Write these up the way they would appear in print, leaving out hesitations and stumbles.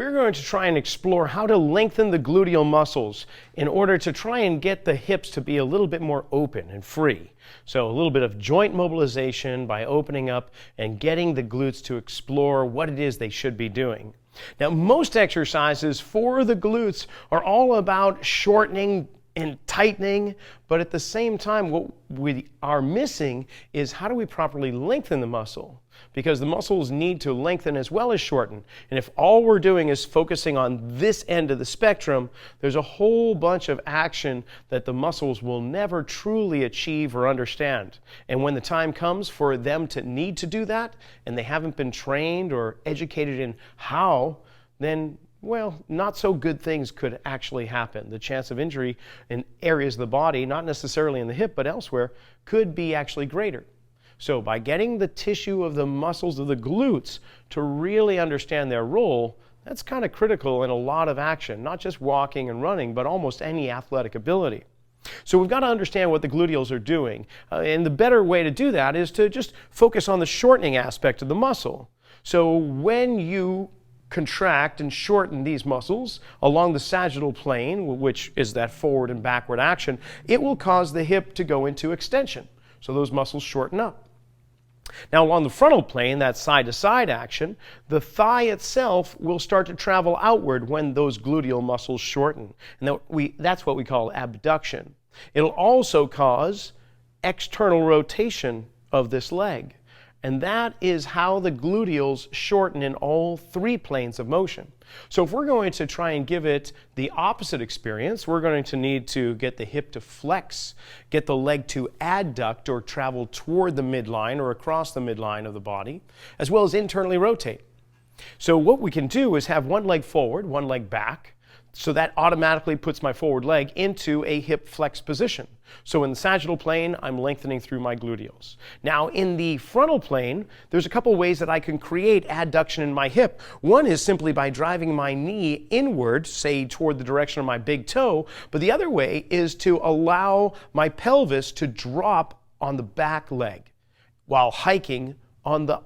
we're going to try and explore how to lengthen the gluteal muscles in order to try and get the hips to be a little bit more open and free. So a little bit of joint mobilization by opening up and getting the glutes to explore what it is they should be doing. Now, most exercises for the glutes are all about shortening and tightening, but at the same time, what we are missing is how do we properly lengthen the muscle? Because the muscles need to lengthen as well as shorten. And if all we're doing is focusing on this end of the spectrum, there's a whole bunch of action that the muscles will never truly achieve or understand. And when the time comes for them to need to do that, and they haven't been trained or educated in how, then well, not so good things could actually happen. The chance of injury in areas of the body, not necessarily in the hip, but elsewhere, could be actually greater. So by getting the tissue of the muscles of the glutes to really understand their role, that's kind of critical in a lot of action, not just walking and running, but almost any athletic ability. So we've got to understand what the gluteals are doing. And the better way to do that is to just focus on the shortening aspect of the muscle. So when you contract and shorten these muscles along the sagittal plane, which is that forward and backward action, it will cause the hip to go into extension. So those muscles shorten up. Now along the frontal plane, that side-to-side action, the thigh itself will start to travel outward when those gluteal muscles shorten. And that's what we call abduction. It'll also cause external rotation of this leg. And that is how the gluteals shorten in all three planes of motion. So if we're going to try and give it the opposite experience, we're going to need to get the hip to flex, get the leg to adduct or travel toward the midline or across the midline of the body, as well as internally rotate. So what we can do is have one leg forward, one leg back. So that automatically puts my forward leg into a hip flex position. So in the sagittal plane, I'm lengthening through my gluteals. Now in the frontal plane, there's a couple ways that I can create adduction in my hip. One is simply by driving my knee inward, say toward the direction of my big toe, but the other way is to allow my pelvis to drop on the back leg while hiking on the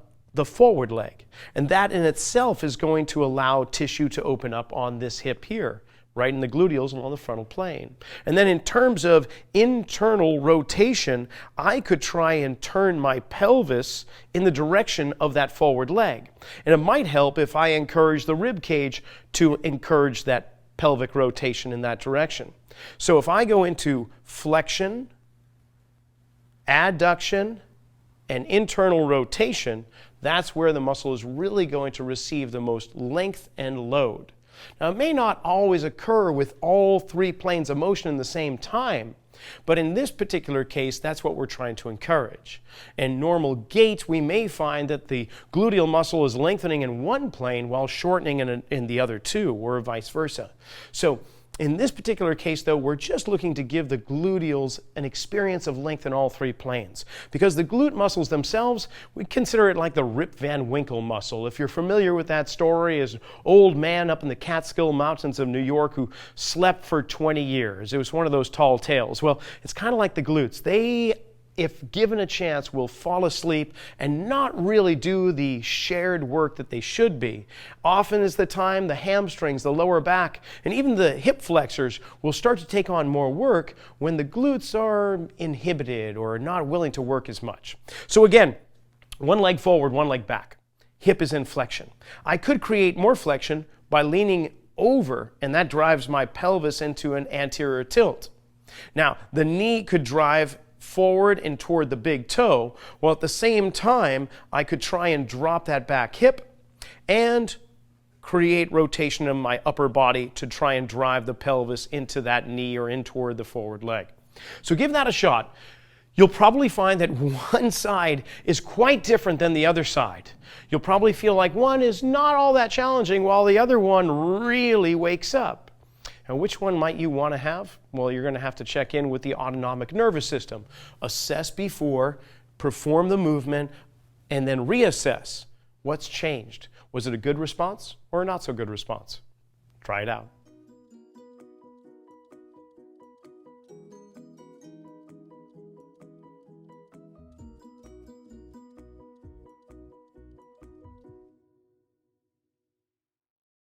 forward leg. And that in itself is going to allow tissue to open up on this hip here, right in the gluteals and on the frontal plane. And then in terms of internal rotation, I could try and turn my pelvis in the direction of that forward leg. And it might help if I encourage the rib cage to encourage that pelvic rotation in that direction. So if I go into flexion, adduction, and internal rotation, that's where the muscle is really going to receive the most length and load. Now, it may not always occur with all three planes of motion in the same time, but in this particular case, that's what we're trying to encourage. In normal gait, we may find that the gluteal muscle is lengthening in one plane while shortening in the other two, or vice versa. So in this particular case, though, we're just looking to give the gluteals an experience of length in all three planes. Because the glute muscles themselves, we consider it like the Rip Van Winkle muscle. If you're familiar with that story, as an old man up in the Catskill Mountains of New York who slept for 20 years. It was one of those tall tales. Well, it's kind of like the glutes. They, if given a chance, will fall asleep and not really do the shared work that they should be. Often is the time the hamstrings, the lower back, and even the hip flexors will start to take on more work when the glutes are inhibited or not willing to work as much. So again, one leg forward, one leg back. Hip is in flexion. I could create more flexion by leaning over, and that drives my pelvis into an anterior tilt. Now, the knee could drive forward and toward the big toe, while at the same time I could try and drop that back hip and create rotation in my upper body to try and drive the pelvis into that knee or in toward the forward leg. So give that a shot. You'll probably find that one side is quite different than the other side. You'll probably feel like one is not all that challenging while the other one really wakes up. And which one might you want to have? Well, you're going to have to check in with the autonomic nervous system. Assess before, perform the movement, and then reassess what's changed. Was it a good response or a not so good response? Try it out.